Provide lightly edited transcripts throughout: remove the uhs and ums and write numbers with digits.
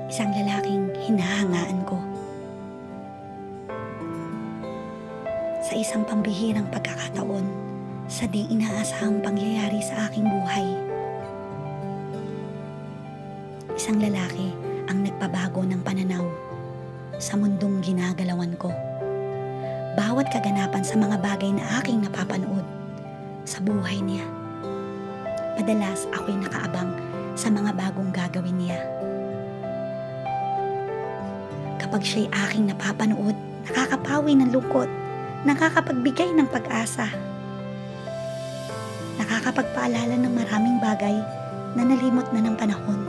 Isang lalaking hinahangaan ko. Sa isang pambihirang pagkakataon, sa di inaasahang pangyayari sa aking buhay. Isang lalaki ang nagpabago ng pananaw sa mundong ginagalawan ko. Bawat kaganapan sa mga bagay na aking napapanood sa buhay niya. Madalas ako'y nakaabang sa mga bagong gagawin niya. Kapag siya'y aking napapanood, nakakapawi ng lungkot, nakakapagbigay ng pag-asa. Nakakapagpaalala ng maraming bagay na nalimot na ng panahon.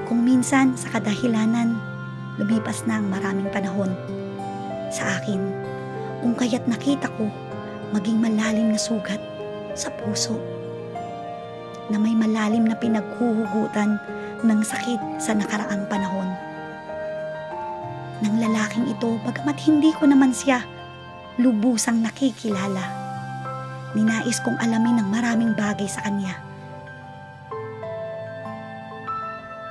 Kung minsan sa kadahilanan, lumipas na ang maraming panahon sa akin, kung kaya't nakita ko maging malalim na sugat sa puso, na may malalim na pinaghuhugutan ng sakit sa nakaraang panahon. Ng lalaking ito, bagamat hindi ko naman siya lubusang nakikilala, ninais kong alamin ng maraming bagay sa kanya.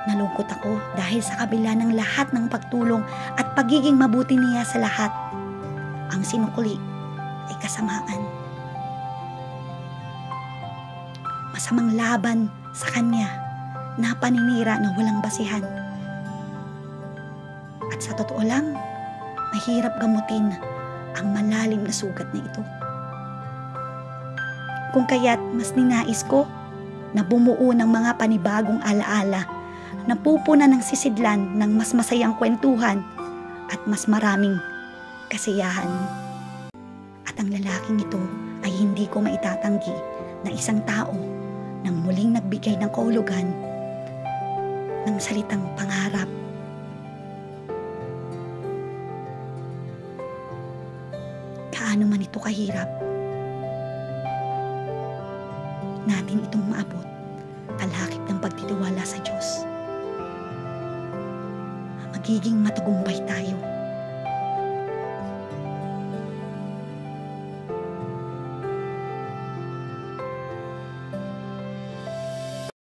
Nalungkot ako dahil sa kabila ng lahat ng pagtulong at pagiging mabuti niya sa lahat, ang sinukli ay kasamaan. Masamang laban sa kanya na paninira na walang basihan. At sa totoo lang, mahirap gamutin ang malalim na sugat na ito. Kung kaya't mas ninais ko na bumuo ng mga panibagong alaala na pupuna ng sisidlan ng mas masayang kwentuhan at mas maraming kasiyahan. At ang lalaking ito ay hindi ko maitatanggi na isang tao nang muling nagbigay ng kahulugan ng salitang pangarap. Kaano man ito kahirap, natin itong maabot, talakip ng pagtitiwala sa Diyos. Magiging matagumpay tayo.